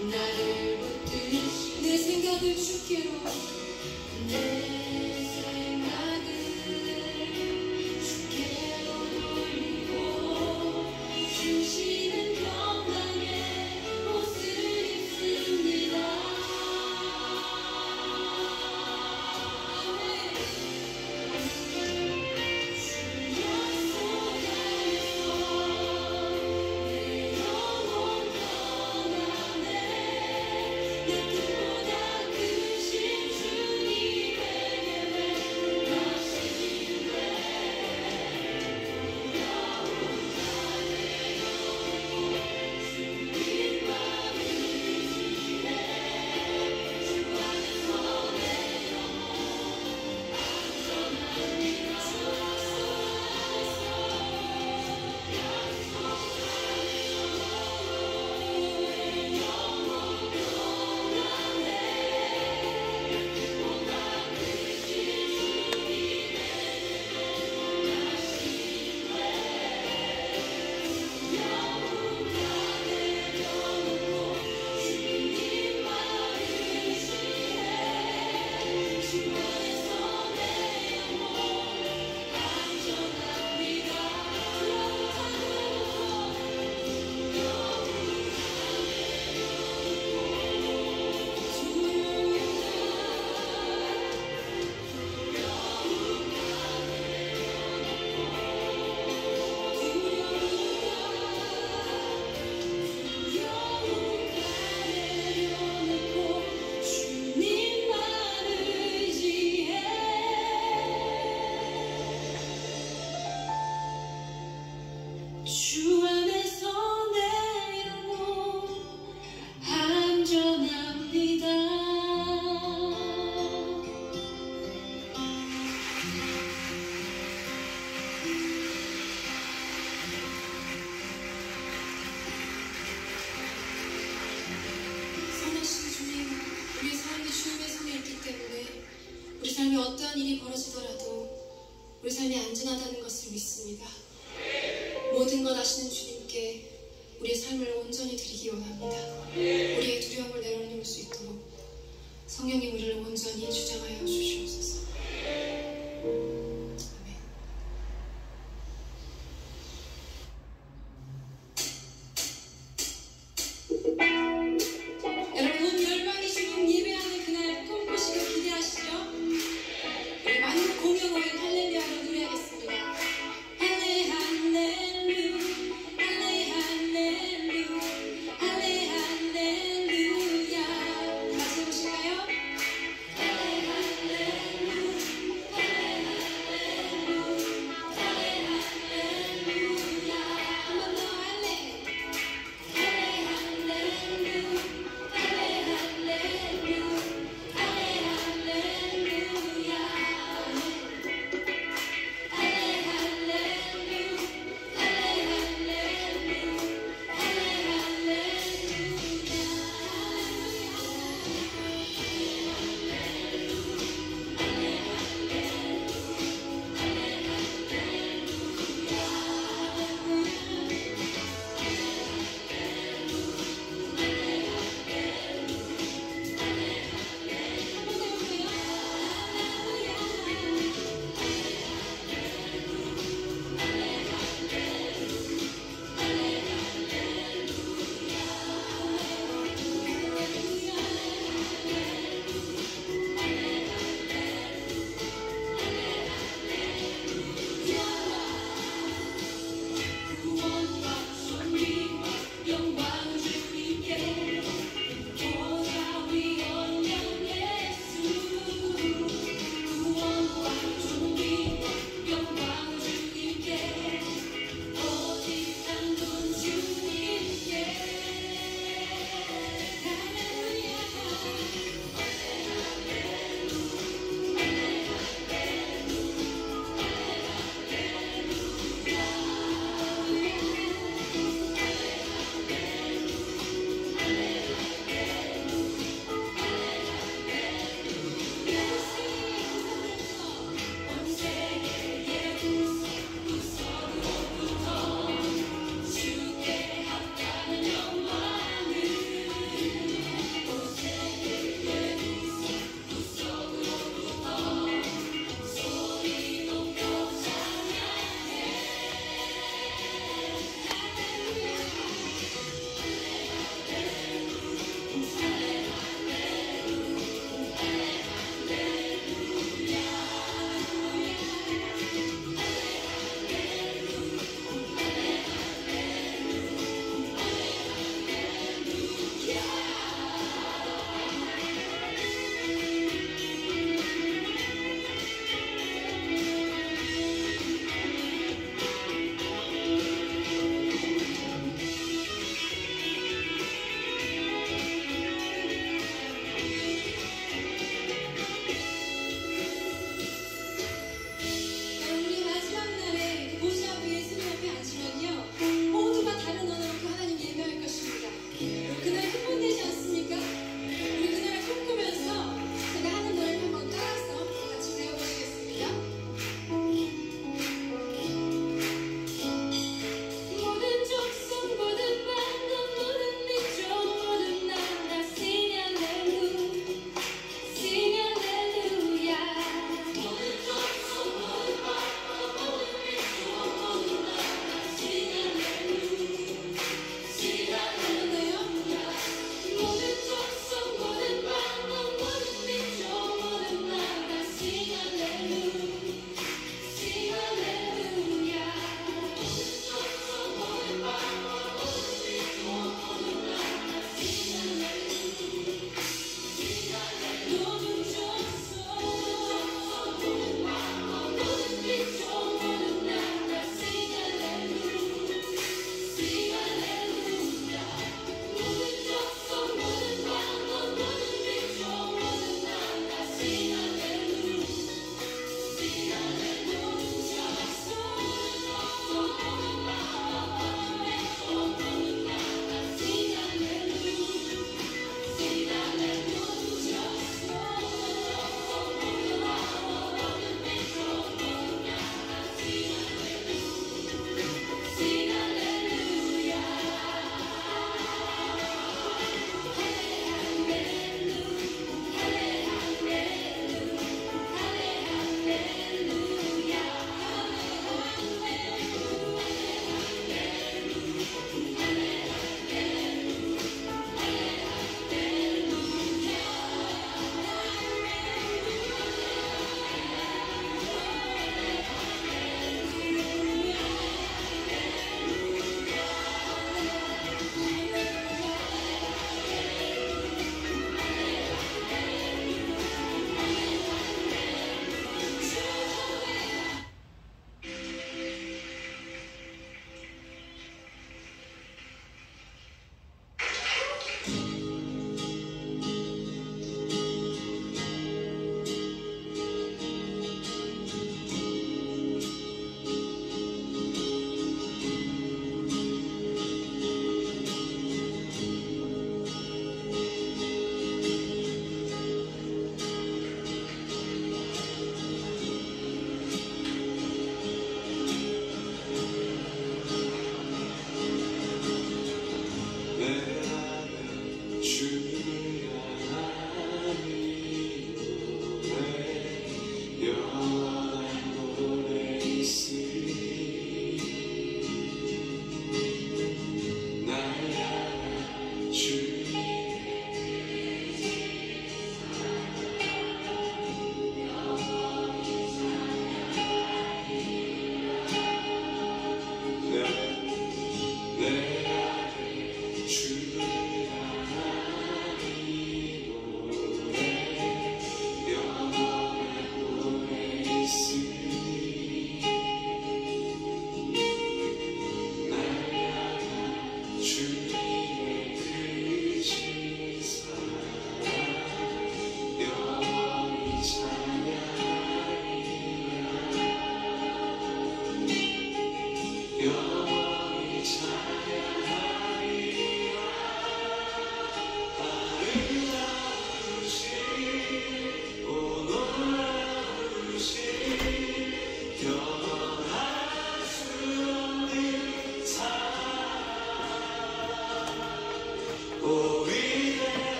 나를 붙드시 내 생각을 주께로 내 생각을 주께로 돌리고 주시는 평강의 옷을 입습니다. 주 안에서 내 영혼 안전합니다. 선하신 주님, 우리 삶이 주님의 손에 있기 때문에 우리 삶에 어떠한 일이 벌어지더라도 우리 삶이 안전하다는 것을 믿습니다. 모든 것 아시는 주님께 우리의 삶을 온전히 드리기 원합니다. 우리의 두려움을 내려놓을 수 있도록 성령님 우리를 온전히 주장하여 주시옵소서. 아멘. 여러분, 온 열방이 지금 예배하는 그날 꿈꾸시고 기대하시죠? 우리 만국 공영 후에 할렐루야로 노래하겠습니다. 할렐루야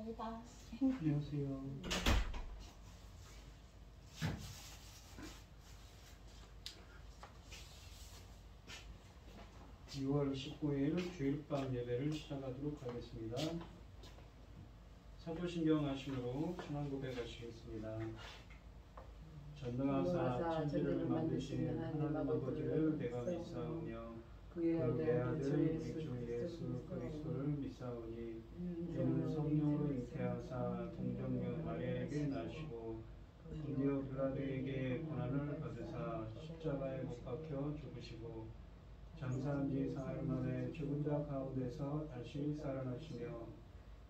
반갑습니다. 안녕하세요. 6월 19일 주일밤 예배를 시작하도록 하겠습니다. 사도신경 하심으로 신앙 고백하시겠습니다. 전능하사 천지를 만드신 하나님 아버지를 내가 믿사오며 그의 아들 우리 주 예수 그리스도를 믿사오니 이는 성령으로 잉태하사 동정녀 마리아에게 나시고 본디오 빌라도에게 고난을 받으사 십자가에 못 박혀 죽으시고 장사한 지 사흘 만에 죽은 자 가운데서 다시 살아나시며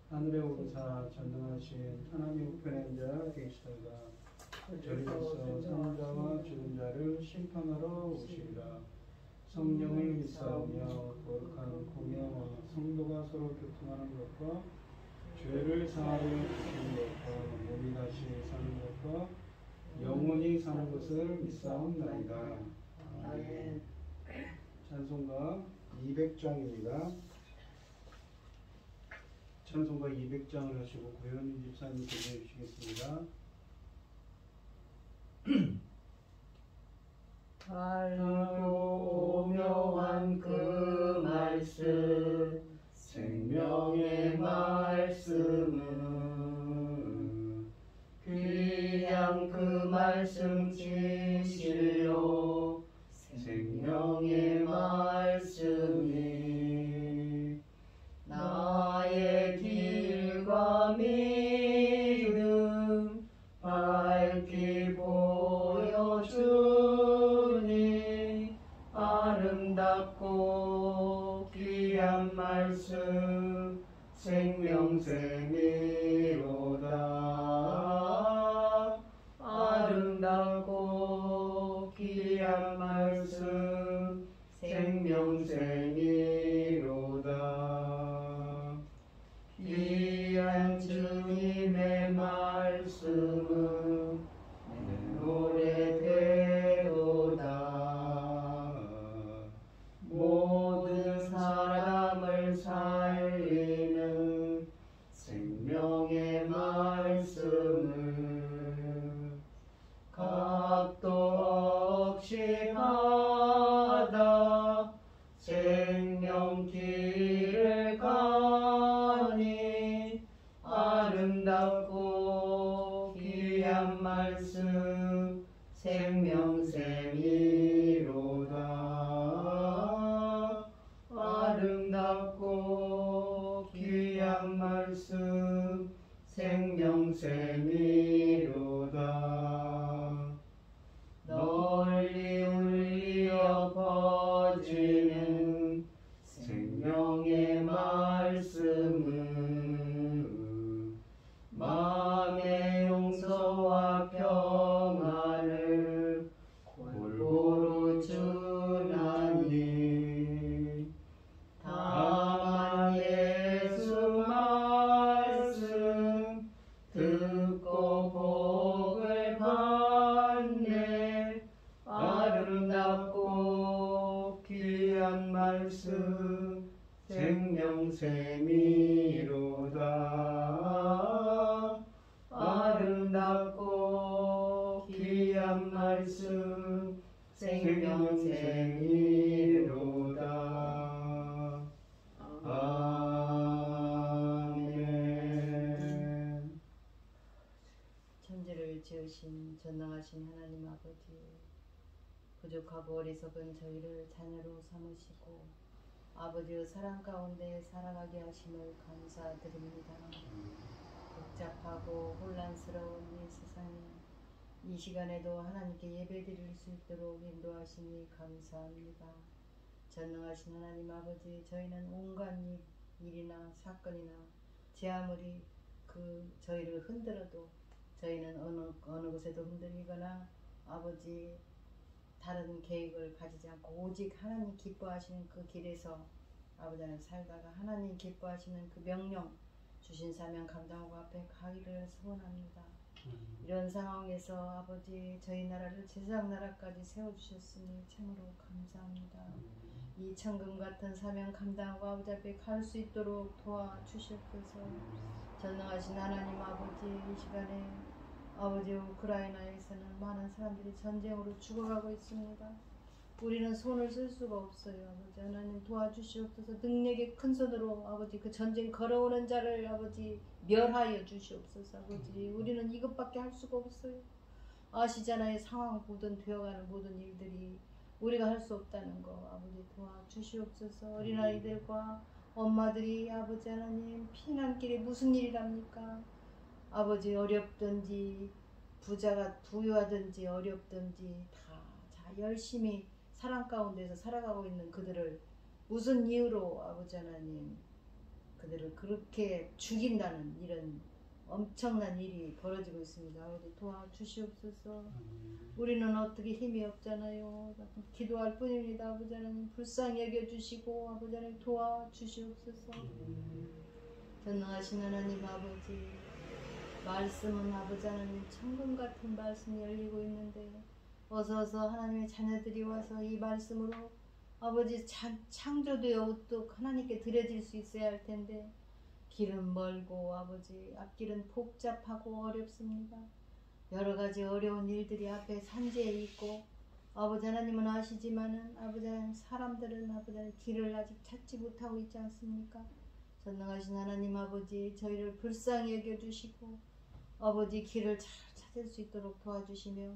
하늘에 오르사 전능하신 하나님 우편에 앉아 계시다가 저리로서 사는 자와 죽은 자를 심판하러 오시리라. 성령을 믿사오며 거룩한 공예와 성도가 서로 교통하는 것과 죄를 사하여 주시는 것과 몸이 다시 사는 것과 영원히 사는 것을 믿사옵나이다. 아멘. 찬송가 200장입니다. 찬송가 200장을 하시고 고현희 집사님 전해 주시겠습니다. 알고 오묘한 그 말씀 생명의 말씀은 귀한 그 말씀 진실로 생명의 말씀이 나의 길과 믿음 밝히 보여주니 아름답고 귀한 말씀 생명샘이로다. 아름답고 귀한 말씀 생명샘이로다. 귀한 주님의 말씀은 내 노래 되도다. 모든 사람을 살리는 생명의 말씀을 값도 없이 받아 생명길을 가니 아름답고 귀한 말씀 생명샘이로다. 아름답고 귀한 말씀 생명샘이로다. 널리 울리어 퍼지는 생명의 말씀은 마음의 용서와 평안을 골고루 주나니 다만 예수 말씀 듣고 복을 받네. 아름답고 귀한 말씀 생명샘이로다. 아름답고 귀한 말씀 생명샘이로다. 아멘. 천지를 지으신 전능하신 하나님 아버지, 부족하고 어리석은 저희를 자녀로 삼으시고 아버지의 사랑 가운데 살아가게 하심을 감사드립니다. 복잡하고 혼란스러운 이 세상에 이 시간에도 하나님께 예배드릴 수 있도록 인도하시니 감사합니다. 전능하신 하나님 아버지, 저희는 온갖 일이나 사건이나 제 아무리 저희를 흔들어도 저희는 어느 곳에도 흔들리거나 아버지 다른 계획을 가지지 않고 오직 하나님 기뻐하시는 그 길에서 아버지 안에 살다가 하나님 기뻐하시는 그 명령 주신 사명 감당하고 앞에 가기를 소원합니다. 이런 상황에서 아버지 저희 나라를 제사장 나라까지 세워주셨으니 참으로 감사합니다. 이 천금 같은 사명 감당하고 아버지 앞에 갈 수 있도록 도와주시옵소서. 전능하신 하나님 아버지, 이 시간에 아버지 우크라이나에서는 많은 사람들이 전쟁으로 죽어가고 있습니다. 우리는 손을 쓸 수가 없어요. 아버지 하나님 도와주시옵소서. 능력의 큰 손으로 아버지 그 전쟁 걸어오는 자를 아버지 멸하여 주시옵소서. 아버지 우리는 이것밖에 할 수가 없어요. 아시잖아요. 상황 모든 되어가는 모든 일들이 우리가 할 수 없다는 거 아버지 도와주시옵소서. 어린아이들과 엄마들이 아버지 하나님 피난길에 무슨 일이랍니까? 아버지 어렵든지 부자가 부유하든지 어렵든지 다 열심히 사랑 가운데서 살아가고 있는 그들을 무슨 이유로 아버지 하나님 그들을 그렇게 죽인다는 이런 엄청난 일이 벌어지고 있습니다. 아버지 도와주시옵소서. 우리는 어떻게 힘이 없잖아요. 기도할 뿐입니다. 아버지 하나님 불쌍히 여겨주시고 아버지 하나님 도와주시옵소서. 전능하신 하나님 아버지 말씀은 아버지 하나님 천금 같은 말씀이 열리고 있는데 어서 하나님의 자녀들이 와서 이 말씀으로 아버지 창조되어 우뚝 하나님께 드려질 수 있어야 할 텐데 길은 멀고 아버지 앞길은 복잡하고 어렵습니다. 여러 가지 어려운 일들이 앞에 산재해 있고 아버지 하나님은 아시지만은 아버지 하나님 사람들은 아버지 하나님 길을 아직 찾지 못하고 있지 않습니까? 전능하신 하나님 아버지 저희를 불쌍히 여겨주시고 아버지 길을 잘 찾을 수 있도록 도와주시며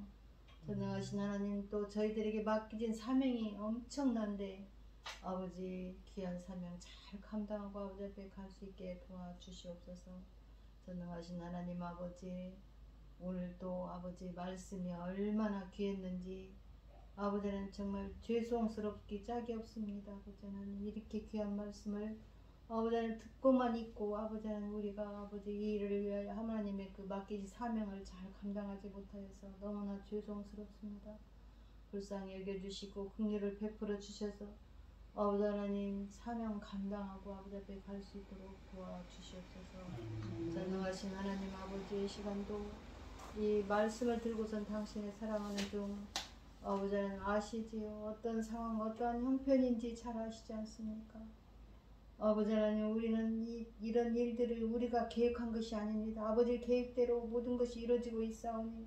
전능하신 하나님 또 저희들에게 맡겨진 사명이 엄청난데 아버지 귀한 사명 잘 감당하고 아버지 앞에 갈 수 있게 도와주시옵소서. 전능하신 하나님 아버지 오늘도 아버지 말씀이 얼마나 귀했는지 아버지는 정말 죄송스럽기 짝이 없습니다. 아버지는 이렇게 귀한 말씀을 아버지는 듣고만 있고 아버지는 우리가 아버지 이 일을 위하여 하나님의 그 맡기신 사명을 잘 감당하지 못하여서 너무나 죄송스럽습니다. 불쌍히 여겨주시고 긍휼을 베풀어 주셔서 아버지 하나님 사명 감당하고 아버지 앞에 갈 수 있도록 도와주시옵소서. 전능하신 하나님 아버지의 시간도 이 말씀을 들고선 당신의 사랑하는 중 아버지 하나님 아시지요. 어떤 상황 어떠한 형편인지 잘 아시지 않습니까? 아버지 하나님 우리는 이런 일들을 우리가 계획한 것이 아닙니다. 아버지의 계획대로 모든 것이 이루어지고 있사오니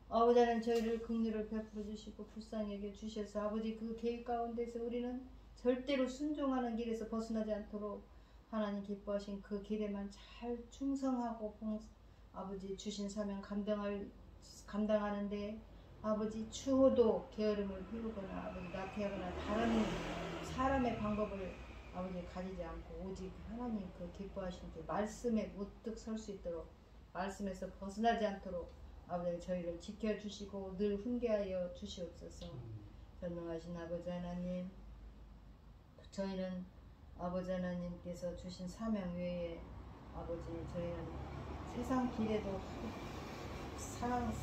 아버지 하나님 저희를 긍휼을 베풀어 주시고 불쌍히 여겨 주셔서 아버지 그 계획 가운데서 우리는 절대로 순종하는 길에서 벗어나지 않도록 하나님 기뻐하신 그 길에만 잘 충성하고 아버지 주신 사명 감당하는데 아버지 추호도 게으름을 피우거나 아버지 나태하거나 다른 사람의 방법을 아버지 가리지 않고 오직 하나님 그 기뻐하신 그 말씀에 우뚝 설 수 있도록 말씀에서 벗어나지 않도록 아버지 저희를 지켜주시고 늘 훈계하여 주시옵소서. 전능하신 아버지 하나님 저희는 아버지 하나님께서 주신 사명 외에 아버지 저희는 세상 길에도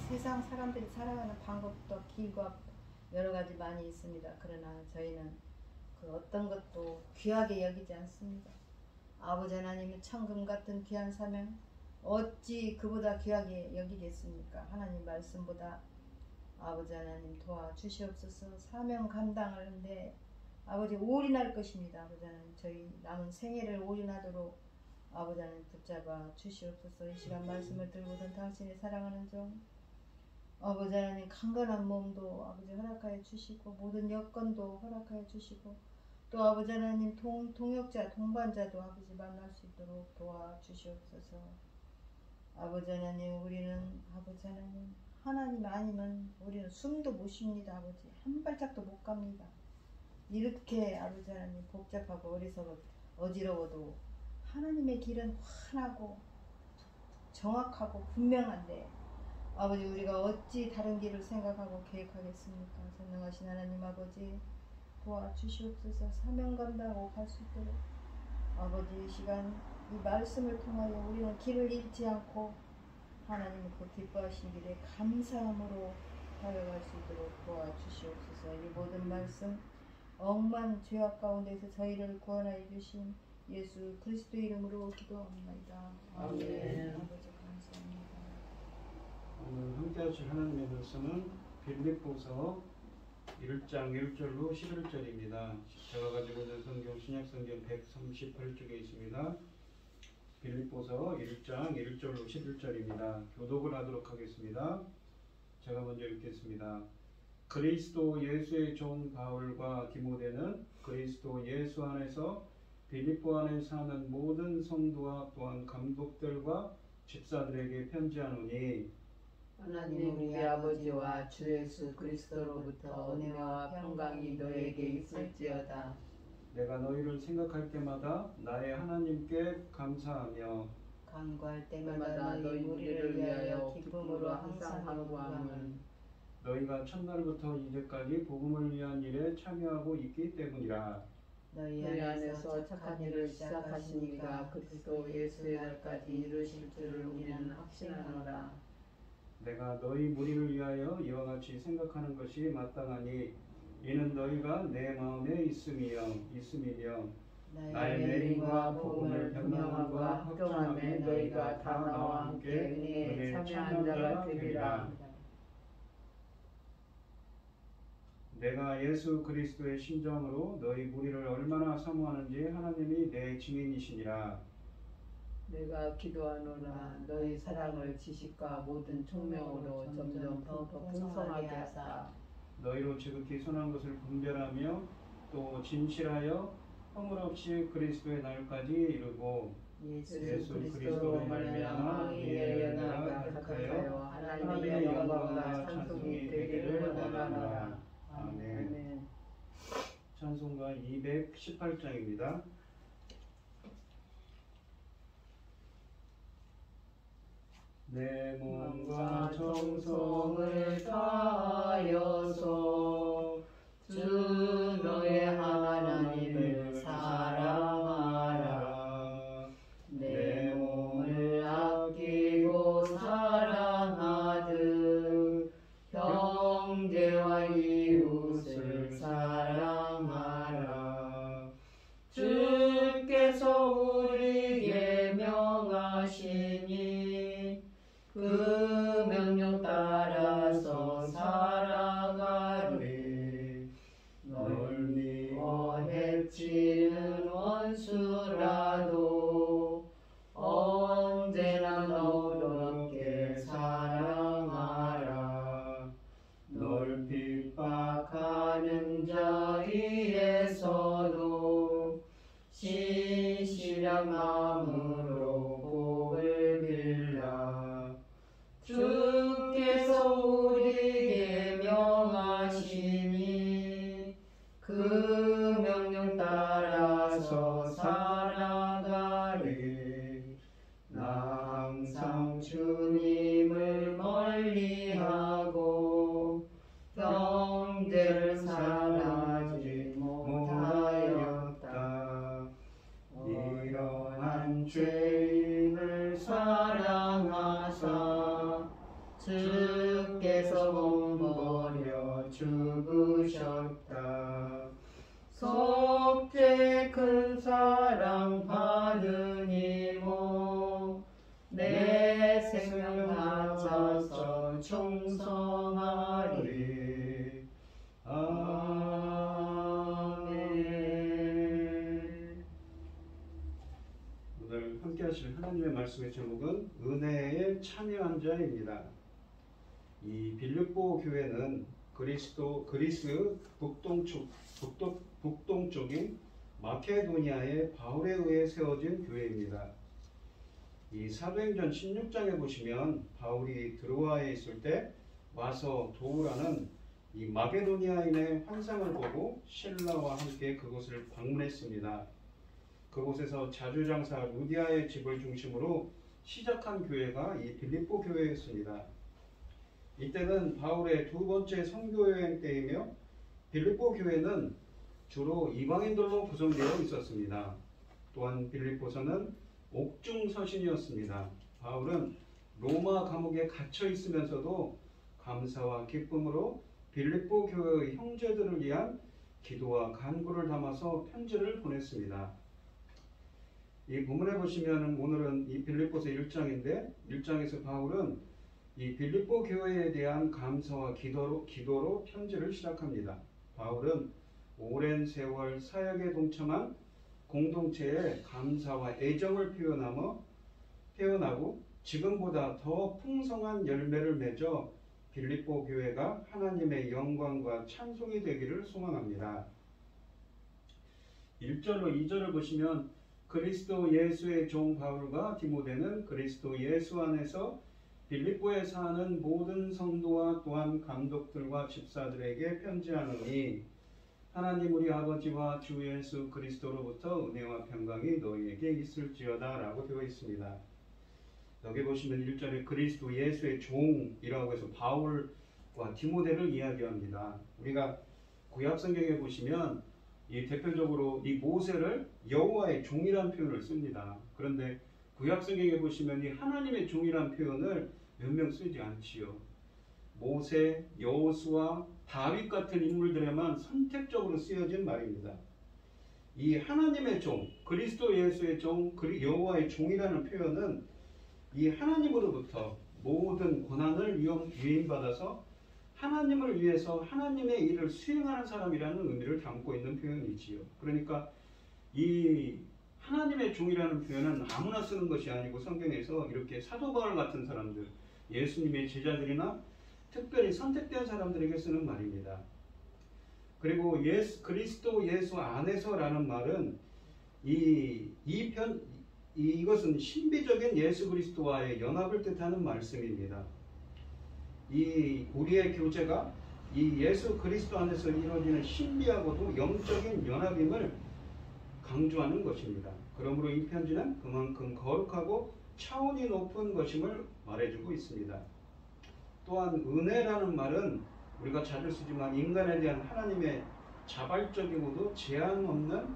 세상 사람들이 살아가는 방법도 길과 여러 가지 많이 있습니다. 그러나 저희는 그 어떤 것도 귀하게 여기지 않습니다. 아버지 하나님의 천금 같은 귀한 사명 어찌 그보다 귀하게 여기겠습니까? 하나님 말씀보다 아버지 하나님 도와주시옵소서. 사명 감당하는데 아버지 올인할 것입니다. 아버지 하나님 저희 남은 생애를 올인하도록 아버지 하나님 붙잡아 주시옵소서. 이 시간 말씀을 들고선 당신의 사랑하는 종 아버지 하나님 강건한 몸도 아버지 허락하여 주시고 모든 여건도 허락하여 주시고 또 아버지 하나님 동역자 동반자도 아버지 만날 수 있도록 도와주시옵소서. 아버지 하나님 우리는 아버지 하나님 아니면 우리는 숨도 못 쉽니다. 아버지 한 발짝도 못 갑니다. 이렇게 아버지 하나님 복잡하고 어지러워도 하나님의 길은 환하고 정확하고 분명한데 아버지 우리가 어찌 다른 길을 생각하고 계획하겠습니까? 전능하신 하나님 아버지 도와주시옵소서. 사명 감당하고 갈 수 있도록 아버지 이 시간 이 말씀을 통하여 우리는 길을 잃지 않고 하나님의 그 기뻐하신 길에 감사함으로 달려갈 수 있도록 도와주시옵소서. 이 모든 말씀 억만 죄악 가운데서 저희를 구원하여 주신 예수 그리스도 이름으로 기도합니다. 아멘. 아버지 감사합니다. 오늘 함께 하실 하나님의 말씀은 빌립보서 1장 1절로 11절입니다. 제가 가지고 있는 성경 신약성경 138쪽에 있습니다. 빌립보서 1장 1절로 11절입니다. 교독을 하도록 하겠습니다. 제가 먼저 읽겠습니다. 그리스도 예수의 종 바울과 디모데는 그리스도 예수 안에서 빌립보 안에 사는 모든 성도와 또한 감독들과 집사들에게 편지하노니 하나님 우리 아버지와 주 예수 그리스도로부터 은혜와 평강이 너에게 있을지어다. 내가 너희를 생각할 때마다 나의 하나님께 감사하며 간구할 때마다 때마다 너희 너희 무리를 위하여 기쁨으로 기쁨으로 항상 간구함은 너희가 첫날부터 이제까지 복음을 위한 일에 참여하고 있기 때문이라. 너희 너희 안에서 안에서 착한 일을 시작하신 이가 그리스도 예수의 날까지 이루실 줄을 우리는 확신하노라. 내가 너희 무리를 위하여 이와 같이 생각하는 것이 마땅하니 이는 너희가 내 마음에 있음이며 나의 내림과 복음을 변명함과 확정함에 너희가 다 나와 함께 은혜에 참여한 자가 되리라. 내가 예수 그리스도의 심정으로 너희 무리를 얼마나 사모하는지 하나님이 내 증인이시니라. 내가 기도하노라. 너희 사랑을 지식과 모든 총명으로 점점 더 풍성하게 하사 너희로 지극히 선한 것을 분별하며 또 진실하여 허물없이 그리스도의 날까지 이르고 예수 그리스도로 말미암아 이 열려나가 가득하여 하나님의 영광과 찬송이 되기를 원하노라. 아멘. 찬송가 218장입니다. 내 몸과 정성을 다하여서 주 너의 하나님을 사랑하라. 내 몸을 아끼고 사랑하듯 형제와 이웃을 사랑하라. 주께서 우리에게 명하시니 그 명령 따라서 살아가리. 널 미워 해치는 원수라도 언제나 너롭게 사랑하라. 널 핍박하는 자리에서도 신실한 마음으로 복을 빌라. 주께서 우리에게 명하시니 그 명령 따라서 살아가리. 나 항상 주님을 멀리하고 형제를 사랑하지 못하였다. 이러한 죄인을 사랑하사 주께서 몸버려 죽으셨다. 속죄 큰 사랑 받으니모 내 생명 바쳐서 충성하리. 아멘. 오늘 함께 하실 하나님의 말씀의 제목은 은혜에 참여한 자입니다. 이 빌립보 교회는 그리스 북동쪽인 마케도니아의 바울에 의해 세워진 교회입니다. 이 사도행전 16장에 보시면 바울이 드로아에 있을 때 와서 도우라는 이 마게도니아인의 환상을 보고 신라와 함께 그곳을 방문했습니다. 그곳에서 자주장사 루디아의 집을 중심으로 시작한 교회가 이 빌립보 교회였습니다. 이때는 바울의 두 번째 선교여행 때이며 빌립보 교회는 주로 이방인들로 구성되어 있었습니다. 또한 빌립보서는 옥중 서신이었습니다. 바울은 로마 감옥에 갇혀 있으면서도 감사와 기쁨으로 빌립보 교회의 형제들을 위한 기도와 간구를 담아서 편지를 보냈습니다. 이 본문에 보시면 오늘은 이 빌립보서 1장인데 1장에서 바울은 이 빌립보 교회에 대한 감사와 기도로 편지를 시작합니다. 바울은 오랜 세월 사역에 동참한 공동체에 감사와 애정을 표현하고 지금보다 더 풍성한 열매를 맺어 빌립보 교회가 하나님의 영광과 찬송이 되기를 소망합니다. 1절로 2절을 보시면 그리스도 예수의 종 바울과 디모데는 그리스도 예수 안에서 빌립보에 사는 모든 성도와 또한 감독들과 집사들에게 편지하노니 하나님 우리 아버지와 주 예수 그리스도로부터 은혜와 평강이 너희에게 있을지어다 라고 되어 있습니다. 여기 보시면 1절에 그리스도 예수의 종이라고 해서 바울과 디모데를 이야기합니다. 우리가 구약 성경에 보시면 이 대표적으로 이 모세를 여호와의 종이란 표현을 씁니다. 그런데 구약 성경에 보시면 이 하나님의 종이란 표현을 몇 명 쓰지 않지요. 모세, 여호수아, 다윗 같은 인물들에만 선택적으로 쓰여진 말입니다. 이 하나님의 종, 그리스도 예수의 종, 여호와의 종이라는 표현은 이 하나님으로부터 모든 권한을 위임받아서 하나님을 위해서 하나님의 일을 수행하는 사람이라는 의미를 담고 있는 표현이지요. 그러니까 이 하나님의 종이라는 표현은 아무나 쓰는 것이 아니고 성경에서 이렇게 사도 바울 같은 사람들, 예수님의 제자들이나 특별히 선택된 사람들에게 쓰는 말입니다. 그리고 그리스도 예수 안에서라는 말은 이것은 신비적인 예수 그리스도와의 연합을 뜻하는 말씀입니다. 우리의 교제가 이 예수 그리스도 안에서 이루어지는 신비하고도 영적인 연합임을 강조하는 것입니다. 그러므로 이 편지는 그만큼 거룩하고 차원이 높은 것임을 말해주고 있습니다. 또한 은혜라는 말은 우리가 자주 쓰지만 인간에 대한 하나님의 자발적이고도 제한 없는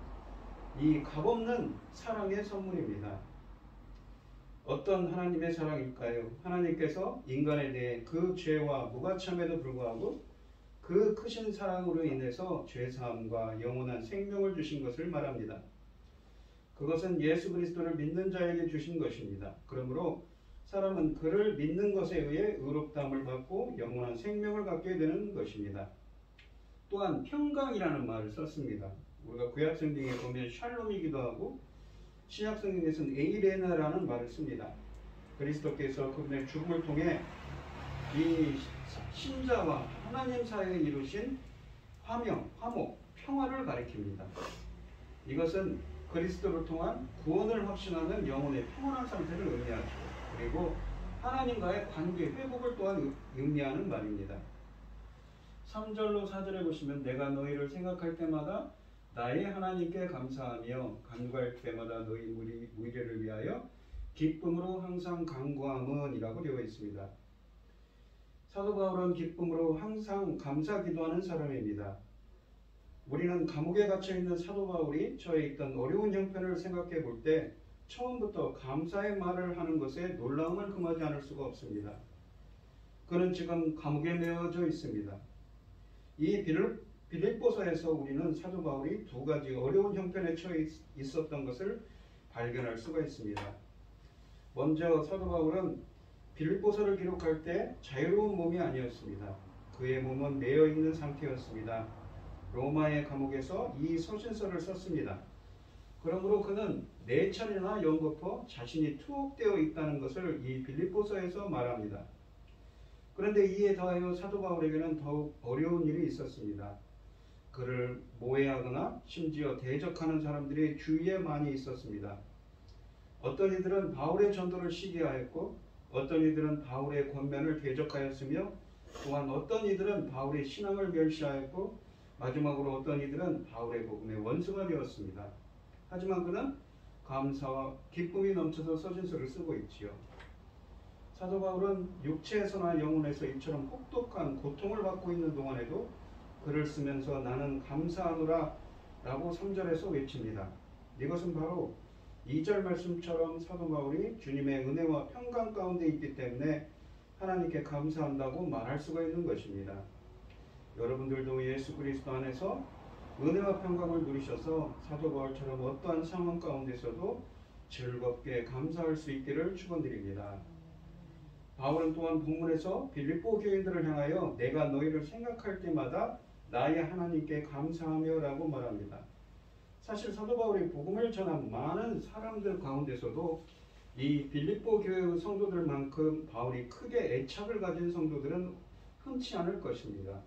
이 값없는 사랑의 선물입니다. 어떤 하나님의 사랑일까요? 하나님께서 인간에 대해 그 죄와 무가참에도 불구하고 그 크신 사랑으로 인해서 죄사함과 영원한 생명을 주신 것을 말합니다. 그것은 예수 그리스도를 믿는 자에게 주신 것입니다. 그러므로 사람은 그를 믿는 것에 의해 의롭다함을 받고 영원한 생명을 갖게 되는 것입니다. 또한 평강이라는 말을 썼습니다. 우리가 구약 성경에 보면 샬롬이기도 하고 신약 성경에서는 에이레나라는 말을 씁니다. 그리스도께서 그분의 죽음을 통해 이 신자와 하나님 사이에 이루신 화목, 평화를 가리킵니다. 이것은 그리스도를 통한 구원을 확신하는 영혼의 평온한 상태를 의미하죠. 그리고 하나님과의 관계 회복을 또한 의미하는 말입니다. 3절로 4절에 보시면 내가 너희를 생각할 때마다 나의 하나님께 감사하며 간구할 때마다 너희 무리를 위하여 기쁨으로 항상 간구함은 이라고 되어 있습니다. 사도 바울은 기쁨으로 항상 감사 기도하는 사람입니다. 우리는 감옥에 갇혀있는 사도 바울이 처해 있던 어려운 형편을 생각해 볼 때 처음부터 감사의 말을 하는 것에 놀라움을 금하지 않을 수가 없습니다. 그는 지금 감옥에 메어져 있습니다. 이 빌립보서에서 우리는 사도 바울이 두 가지 어려운 형편에 처해 있었던 것을 발견할 수가 있습니다. 먼저 사도 바울은 빌립보서를 기록할 때 자유로운 몸이 아니었습니다. 그의 몸은 매여 있는 상태였습니다. 로마의 감옥에서 이 서신서를 썼습니다. 그러므로 그는 4차례나 연거푸 자신이 투옥되어 있다는 것을 이 빌립보서에서 말합니다. 그런데 이에 더하여 사도 바울에게는 더욱 어려운 일이 있었습니다. 그를 모해하거나 심지어 대적하는 사람들이 주위에 많이 있었습니다. 어떤 이들은 바울의 전도를 시기하였고 어떤 이들은 바울의 권면을 대적하였으며 또한 어떤 이들은 바울의 신앙을 멸시하였고 마지막으로 어떤 이들은 바울의 복음의 원수가 되었습니다. 하지만 그는 감사와 기쁨이 넘쳐서 서신서를 쓰고 있지요. 사도 바울은 육체에서나 영혼에서 이처럼 혹독한 고통을 받고 있는 동안에도 글을 쓰면서 나는 감사하노라 라고 3절에서 외칩니다. 이것은 바로 2절 말씀처럼 사도 바울이 주님의 은혜와 평강 가운데 있기 때문에 하나님께 감사한다고 말할 수가 있는 것입니다. 여러분들도 예수 그리스도 안에서 은혜와 평강을 누리셔서 사도 바울처럼 어떠한 상황 가운데서도 즐겁게 감사할 수 있기를 축원드립니다. 바울은 또한 본문에서 빌립보 교인들을 향하여 내가 너희를 생각할 때마다 나의 하나님께 감사하며 라고 말합니다. 사실 사도 바울이 복음을 전한 많은 사람들 가운데서도 이 빌립보 교회 성도들만큼 바울이 크게 애착을 가진 성도들은 흔치 않을 것입니다.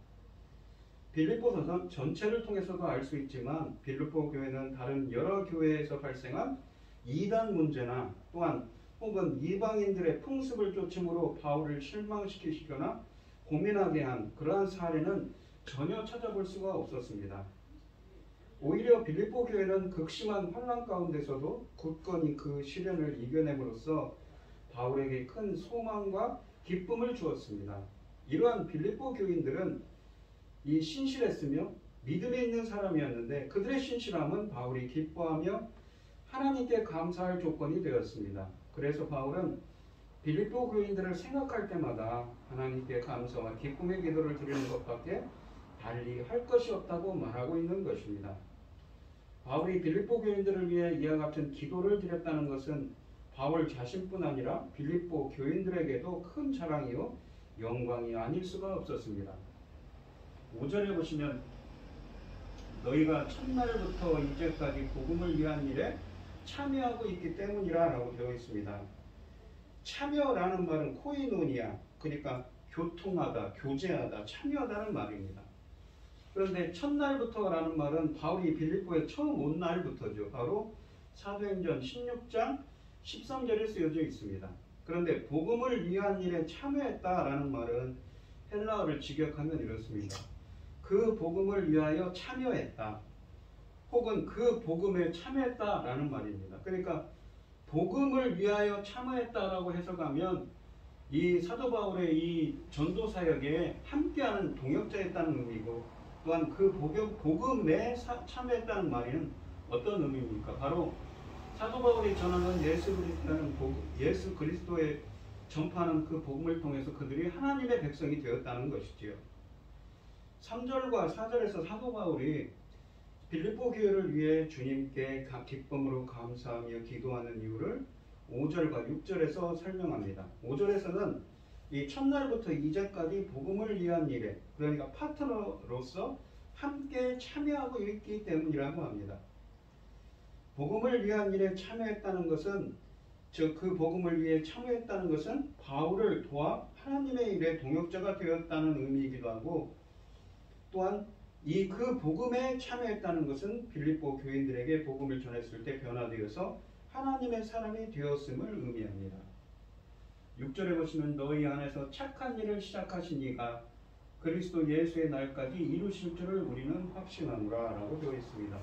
빌립보서 전체를 통해서도 알 수 있지만 빌립보 교회는 다른 여러 교회에서 발생한 이단 문제나 또한 혹은 이방인들의 풍습을 쫓음으로 바울을 실망시키거나 고민하게 한 그러한 사례는 전혀 찾아볼 수가 없었습니다. 오히려 빌립보 교회는 극심한 환난 가운데서도 굳건히 그 시련을 이겨냄으로써 바울에게 큰 소망과 기쁨을 주었습니다. 이러한 빌립보 교인들은 이 신실했으며 믿음에 있는 사람이었는데 그들의 신실함은 바울이 기뻐하며 하나님께 감사할 조건이 되었습니다. 그래서 바울은 빌립보 교인들을 생각할 때마다 하나님께 감사와 기쁨의 기도를 드리는 것밖에 달리 할 것이 없다고 말하고 있는 것입니다. 바울이 빌립보 교인들을 위해 이와 같은 기도를 드렸다는 것은 바울 자신뿐 아니라 빌립보 교인들에게도 큰 자랑이요 영광이 아닐 수가 없었습니다. 5절에 보시면 너희가 첫날부터 이제까지 복음을 위한 일에 참여하고 있기 때문이라 라고 되어 있습니다. 참여라는 말은 코이노니아, 그러니까 교통하다, 교제하다, 참여하다는 말입니다. 그런데 첫날부터라는 말은 바울이 빌립보에 처음 온 날부터죠. 바로 사도행전 16장 13절에 쓰여져 있습니다. 그런데 복음을 위한 일에 참여했다라는 말은 헬라어를 직역하면 이렇습니다. 그 복음을 위하여 참여했다. 혹은 그 복음에 참여했다라는 말입니다. 그러니까 복음을 위하여 참여했다라고 해석하면 이 사도 바울의 이 전도 사역에 함께하는 동역자였다는 의미고 또한 그 복음에 참여했다는 말은 어떤 의미입니까? 바로 사도 바울이 전하는 예수 그리스도의 전파하는 그 복음을 통해서 그들이 하나님의 백성이 되었다는 것이지요. 3절과 4절에서 사도 바울이 빌립보 교회를 위해 주님께 기쁨으로 감사하며 기도하는 이유를 5절과 6절에서 설명합니다. 5절에서는 이 첫날부터 이제까지 복음을 위한 일에, 그러니까 파트너로서 함께 참여하고 있기 때문이라고 합니다. 복음을 위한 일에 참여했다는 것은, 즉 그 복음을 위해 참여했다는 것은 바울을 도와 하나님의 일에 동역자가 되었다는 의미이기도 하고, 또한 이 그 복음에 참여했다는 것은 빌립보 교인들에게 복음을 전했을 때 변화되어서 하나님의 사람이 되었음을 의미합니다. 6절에 보시면 너희 안에서 착한 일을 시작하신 이가 그리스도 예수의 날까지 이루실 줄을 우리는 확신하노라 라고 되어 있습니다.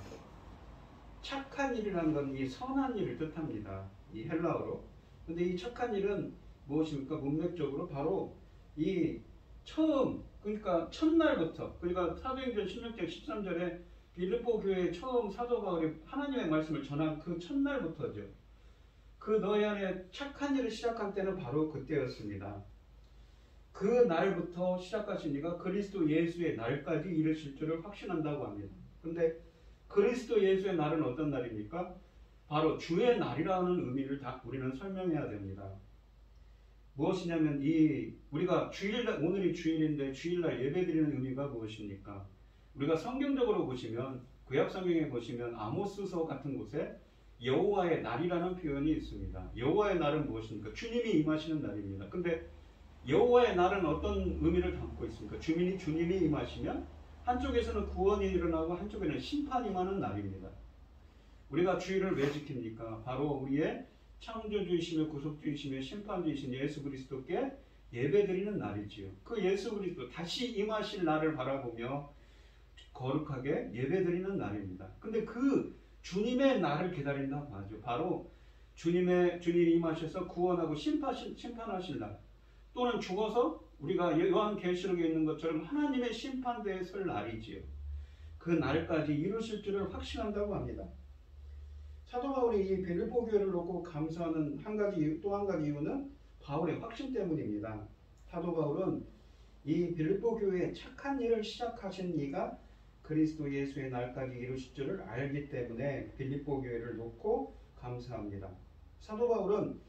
착한 일이라는 건 이 선한 일을 뜻합니다. 이 헬라어로. 근데 이 착한 일은 무엇입니까? 문맥적으로 바로 이 처음, 그러니까 첫날부터, 그러니까 사도행전 16장 13절에 빌립보 교회에 처음 사도 바울이 하나님의 말씀을 전한 그 첫날부터죠. 그 너희 안에 착한 일을 시작한 때는 바로 그때였습니다. 그 날부터 시작하신 이가 그리스도 예수의 날까지 이르실 줄을 확신한다고 합니다. 그런데 그리스도 예수의 날은 어떤 날입니까? 바로 주의 날이라는 의미를 우리는 설명해야 됩니다. 무엇이냐면 우리가 주일날, 오늘이 주일인데 주일날 예배드리는 의미가 무엇입니까? 우리가 성경적으로 보시면 구약 성경에 보시면 아모스서 같은 곳에 여호와의 날이라는 표현이 있습니다. 여호와의 날은 무엇입니까? 주님이 임하시는 날입니다. 근데 여호와의 날은 어떤 의미를 담고 있습니까? 주님이 임하시면 한쪽에서는 구원이 일어나고 한쪽에는 심판이 임하는 날입니다. 우리가 주일을 왜 지킵니까? 바로 우리의 창조주이시며 구속주이시며 심판주이신 예수 그리스도께 예배드리는 날이지요. 그 예수 그리스도 다시 임하실 날을 바라보며 거룩하게 예배드리는 날입니다. 근데 그 주님의 날을 기다린다고 하죠. 바로 주님이 임하셔서 구원하고 심판하실 날, 또는 죽어서 우리가 요한계시록에 있는 것처럼 하나님의 심판대에 설 날이지요. 그 날까지 이루실 줄을 확신한다고 합니다. 사도 바울이 이 빌립보 교회를 놓고 감사하는 또 한 가지 이유는 바울의 확신 때문입니다. 사도 바울은 이 빌립보 교회에 착한 일을 시작하신 이가 그리스도 예수의 날까지 이루실 줄을 알기 때문에 빌립보 교회를 놓고 감사합니다. 사도 바울은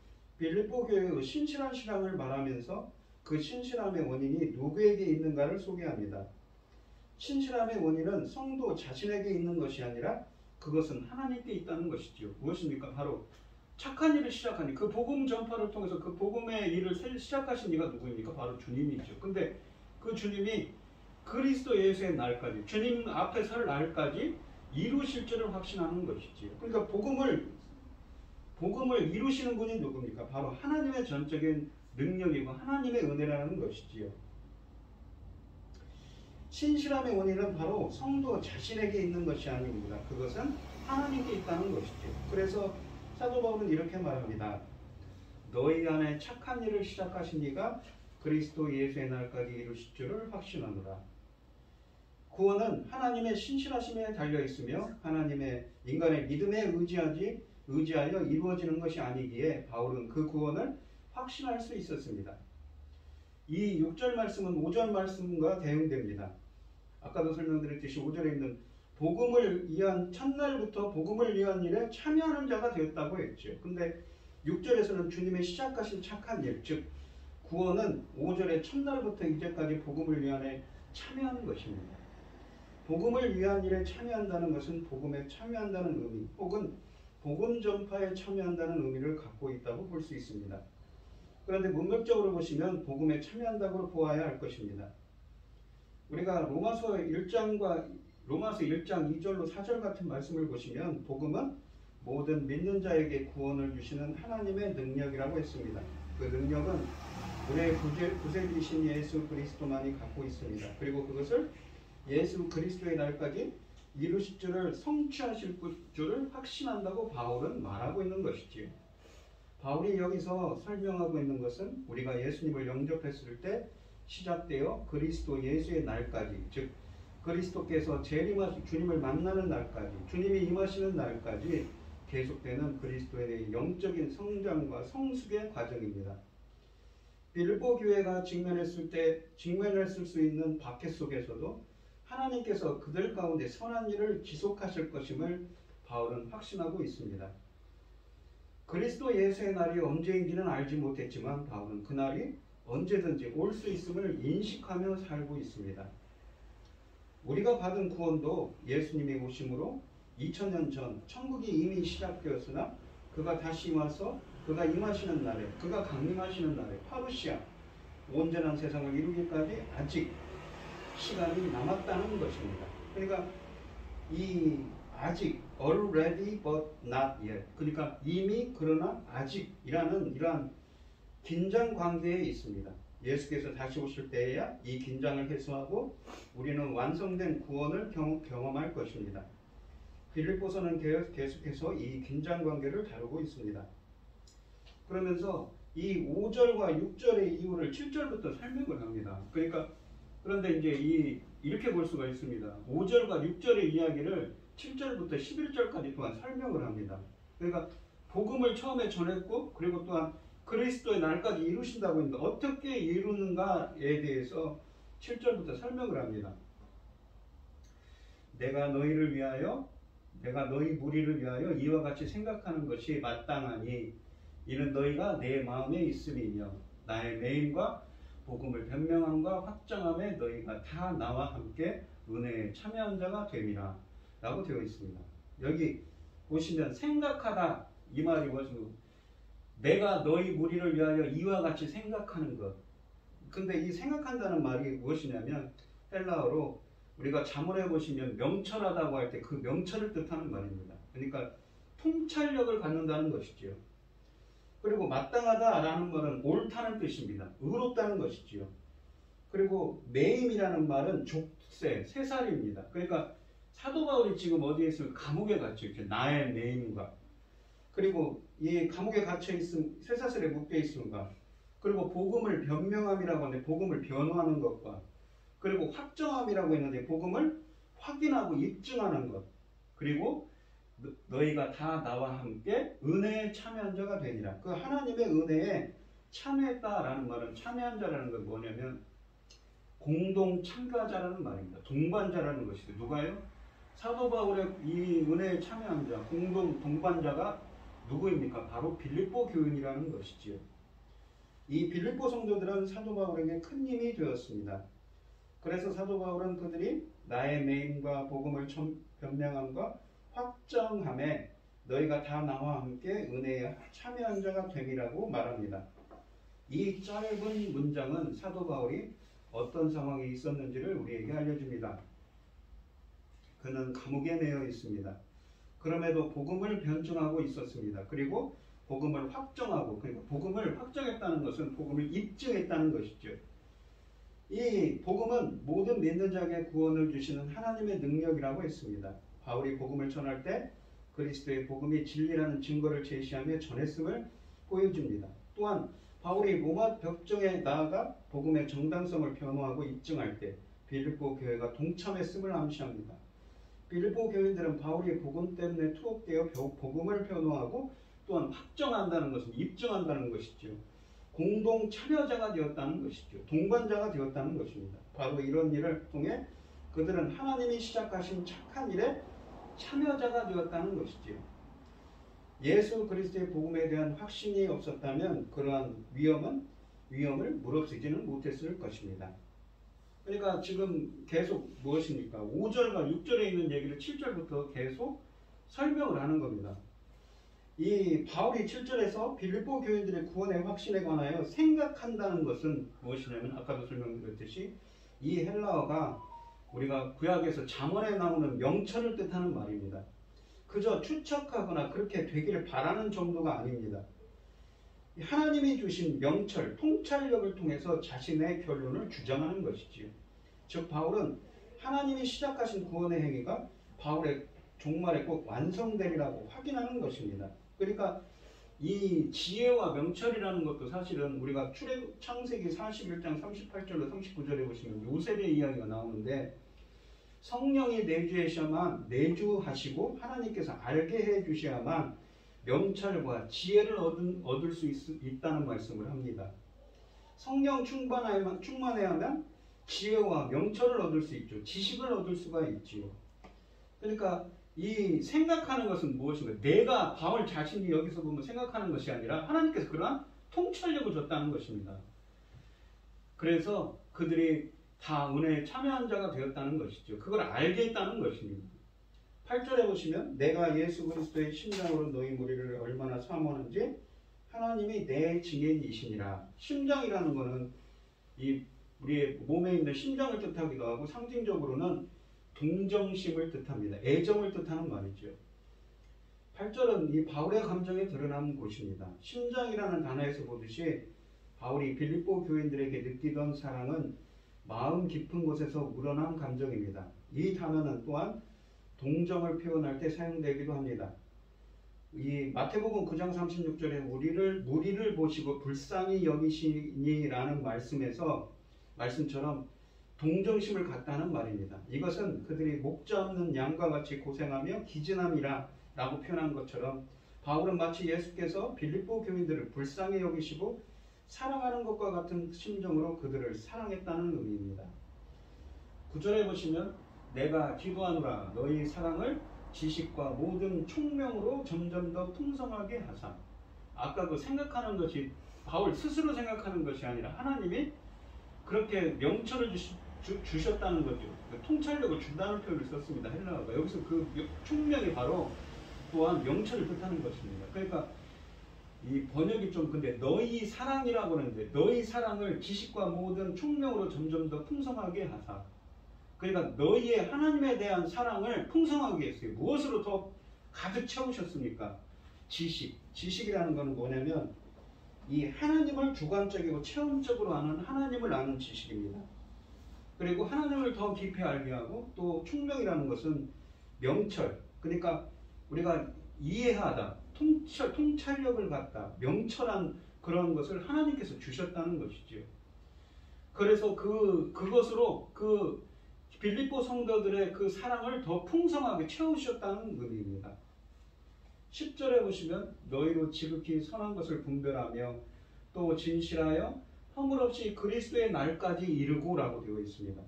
빌립보 교회의 신실한 신앙을 말하면서 그 신실함의 원인이 누구에게 있는가를 소개합니다. 신실함의 원인은 성도 자신에게 있는 것이 아니라 그것은 하나님께 있다는 것이지요. 무엇입니까? 바로 착한 일을 시작하니 그 복음 전파를 통해서 그 복음의 일을 시작하신 이가 누구입니까? 바로 주님이죠. 근데 그 주님이 그리스도 예수의 날까지, 주님 앞에 설 날까지 이루실 줄을 확신하는 것이지요. 그러니까 복음을 이루시는 분이 누굽니까? 바로 하나님의 전적인 능력이고 하나님의 은혜라는 것이지요. 신실함의 원인은 바로 성도 자신에게 있는 것이 아닙니다. 그것은 하나님께 있다는 것이죠. 그래서 사도 바울은 이렇게 말합니다. 너희 안에 착한 일을 시작하신 이가 그리스도 예수의 날까지 이루실 줄을 확신하노라. 구원은 하나님의 신실하심에 달려있으며 하나님의 인간의 믿음에 의지하여 이루어지는 것이 아니기에 바울은 그 구원을 확신할 수 있었습니다. 이 6절 말씀은 5절 말씀과 대응됩니다. 아까도 설명드렸듯이 5절에 있는 복음을 위한 첫날부터 복음을 위한 일에 참여하는 자가 되었다고 했죠. 근데 6절에서는 주님의 시작하신 착한 일, 즉 구원은 5절의 첫날부터 이제까지 복음을 위한 일에 참여하는 것입니다. 복음을 위한 일에 참여한다는 것은 복음에 참여한다는 의미 혹은 복음 전파에 참여한다는 의미를 갖고 있다고 볼 수 있습니다. 그런데 문맥적으로 보시면 복음에 참여한다고 보아야 할 것입니다. 우리가 로마서 1장 2절로 4절 같은 말씀을 보시면 복음은 모든 믿는 자에게 구원을 주시는 하나님의 능력이라고 했습니다. 그 능력은 우리의 구세주이신 예수 그리스도만이 갖고 있습니다. 그리고 그것을 예수 그리스도의 날까지 이루실 줄을 성취하실 줄을 확신한다고 바울은 말하고 있는 것이지요. 바울이 여기서 설명하고 있는 것은 우리가 예수님을 영접했을 때 시작되어 그리스도 예수의 날까지, 즉 그리스도께서 주님을 만나는 날까지, 주님이 임하시는 날까지 계속되는 그리스도의 영적인 성장과 성숙의 과정입니다. 빌립보 교회가 직면했을 수 있는 박해 속에서도 하나님께서 그들 가운데 선한 일을 지속하실 것임을 바울은 확신하고 있습니다. 그리스도 예수의 날이 언제인지는 알지 못했지만 바울은 그 날이 언제든지 올 수 있음을 인식하며 살고 있습니다. 우리가 받은 구원도 예수님의 오심으로 2000년 전 천국이 이미 시작되었으나 그가 다시 와서 그가 임하시는 날에, 그가 강림하시는 날에 파루시아 온전한 세상을 이루기까지 아직 시간이 남았다는 것입니다. 그러니까 이 아직 already but not yet, 그러니까 이미 그러나 아직이라는 이러한 긴장 관계에 있습니다. 예수께서 다시 오실 때에야 이 긴장을 해소하고 우리는 완성된 구원을 경험할 것입니다. 빌립보서는 계속해서 이 긴장 관계를 다루고 있습니다. 그러면서 이 5절과 6절의 이유를 7절부터 설명을 합니다. 그런데 이제 이렇게 볼 수가 있습니다. 5절과 6절의 이야기를 7절부터 11절까지 또한 설명을 합니다. 그러니까 복음을 처음에 전했고 그리고 또한 그리스도의 날까지 이루신다고 했는데 어떻게 이루는가에 대해서 7절부터 설명을 합니다. 내가 너희 무리를 위하여 이와 같이 생각하는 것이 마땅하니 이는 너희가 내 마음에 있음이며 나의 매임과 복음을 변명함과 확정함에 너희가 다 나와 함께 은혜에 참여한 자가 됨이라 라고 되어 있습니다. 여기 보시면 생각하다 이 말이 뭐죠? 내가 너희 무리를 위하여 이와 같이 생각하는 것. 근데 이 생각한다는 말이 무엇이냐면 헬라어로 우리가 자문해 보시면 명철하다고 할 때 그 명철을 뜻하는 말입니다. 그러니까 통찰력을 갖는다는 것이지요. 그리고 마땅하다라는 말은 옳다는 뜻입니다. 의롭다는 것이지요. 그리고 매임이라는 말은 족쇄, 세살입니다. 그러니까 사도 바울이 지금 어디에 있으면 감옥에 갇혀 있죠. 나의 매임과 그리고 이 감옥에 갇혀 있음, 쇠사슬에 묶여 있음과 그리고 복음을 변명함이라고 하는데 복음을 변호하는 것과 그리고 확정함이라고 했는데 복음을 확인하고 입증하는 것 그리고 너희가 다 나와 함께 은혜에 참여한 자가 되니라. 그 하나님의 은혜에 참여했다라는 말은 참여한 자라는 건 뭐냐면 공동 참가자라는 말입니다. 동반자라는 것이죠. 누가요? 사도 바울의 이 은혜에 참여한 자, 공동 동반자가 누구입니까? 바로 빌립보 교인이라는 것이지요. 이 빌립보 성도들은 사도 바울에게 큰 힘이 되었습니다. 그래서 사도 바울은 그들이 나의 매임과 복음을 변명함과 확정함에 너희가 다 나와 함께 은혜에 참여한 자가 됨이라고 말합니다. 이 짧은 문장은 사도 바울이 어떤 상황에 있었는지를 우리에게 알려줍니다. 그는 감옥에 매여 있습니다. 그럼에도 복음을 변증하고 있었습니다. 그리고 복음을 확정하고, 그러니까 복음을 확정했다는 것은 복음을 입증했다는 것이죠. 이 복음은 모든 믿는 자에게 구원을 주시는 하나님의 능력이라고 했습니다. 바울이 복음을 전할 때 그리스도의 복음이 진리라는 증거를 제시하며 전했음을 보여줍니다. 또한 바울이 로마 벽정에 나아가 복음의 정당성을 변호하고 입증할 때 빌립보 교회가 동참했음을 암시합니다. 빌립보 교인들은 바울이 복음 때문에 투옥되어 복음을 변호하고 또한 확정한다는 것은 입증한다는 것이죠. 공동 참여자가 되었다는 것이죠. 동반자가 되었다는 것입니다. 바로 이런 일을 통해 그들은 하나님이 시작하신 착한 일에 참여자가 되었다는 것이죠. 예수 그리스도의 복음에 대한 확신이 없었다면 그러한 위험을 무릅쓰지는 못했을 것입니다. 그러니까 지금 계속 무엇입니까? 5절과 6절에 있는 얘기를 7절부터 계속 설명을 하는 겁니다. 이 바울이 7절에서 빌립보 교인들의 구원의 확신에 관하여 생각한다는 것은 무엇이냐면 아까도 설명드렸듯이 이 헬라어가 우리가 구약에서 잠언에 나오는 명철을 뜻하는 말입니다. 그저 추측하거나 그렇게 되기를 바라는 정도가 아닙니다. 하나님이 주신 명철, 통찰력을 통해서 자신의 결론을 주장하는 것이지요. 즉 바울은 하나님이 시작하신 구원의 행위가 바울의 종말에 꼭 완성되리라고 확인하는 것입니다. 그러니까 이 지혜와 명철이라는 것도 사실은 우리가 창세기 41장 38절로 39절에 보시면 요셉의 이야기가 나오는데 성령이 내주하시고 하나님께서 알게 해주셔야만 명철과 지혜를 얻을 수 있다는 말씀을 합니다. 성령 충만해야만 지혜와 명철을 얻을 수 있죠. 지식을 얻을 수가 있지요. 그러니까 이 생각하는 것은 무엇인가? 내가 바울 자신이 여기서 보면 생각하는 것이 아니라 하나님께서 그러한 통찰력을 줬다는 것입니다. 그래서 그들이 다 은혜에 참여한 자가 되었다는 것이죠. 그걸 알게 했다는 것입니다. 8절에 보시면 내가 예수 그리스도의 심장으로 너희 무리를 얼마나 사모하는지 하나님이 내 증인이시니라. 심장이라는 것은 이 우리의 몸에 있는 심장을 뜻하기도 하고 상징적으로는 동정심을 뜻합니다. 애정을 뜻하는 말이죠. 8절은 이 바울의 감정에 드러난 곳입니다. 심장이라는 단어에서 보듯이 바울이 빌립보 교인들에게 느끼던 사랑은 마음 깊은 곳에서 우러난 감정입니다. 이 단어는 또한 동정을 표현할 때 사용되기도 합니다. 이 마태복음 9장 36절에 무리를 보시고 불쌍히 여기시니라는 말씀처럼 동정심을 갖다는 말입니다. 이것은 그들이 목자 없는 양과 같이 고생하며 기진함이라 라고 표현한 것처럼 바울은 마치 예수께서 빌립보 교인들을 불쌍히 여기시고 사랑하는 것과 같은 심정으로 그들을 사랑했다는 의미입니다. 9절에 보시면 내가 기도하노라 너희 사랑을 지식과 모든 총명으로 점점 더 풍성하게 하사. 아까 그 생각하는 것이 바울 스스로 생각하는 것이 아니라 하나님이 그렇게 명철을 주셨다는 거죠. 통찰력을 준다는 표현을 썼습니다. 헬라어가. 여기서 그 총명이 바로 또한 명철을 뜻하는 것입니다. 그러니까 이 번역이 좀 근데 너희 사랑이라고 하는데 너희 사랑을 지식과 모든 총명으로 점점 더 풍성하게 하사. 그러니까 너희의 하나님에 대한 사랑을 풍성하게 했어요. 무엇으로 더 가득 채우셨습니까? 지식이라는 것은 뭐냐면 이 하나님을 주관적이고 체험적으로 아는 하나님을 아는 지식입니다. 그리고 하나님을 더 깊이 알게 하고 또 총명이라는 것은 명철, 그러니까 우리가 이해하다, 통찰력을 갖다, 명철한 그런 것을 하나님께서 주셨다는 것이죠. 그래서 그것으로 그 빌립보 성도들의 그 사랑을 더 풍성하게 채우셨다는 의미입니다. 10절에 보시면 너희로 지극히 선한 것을 분별하며 또 진실하여 허물없이 그리스도의 날까지 이르고 라고 되어 있습니다.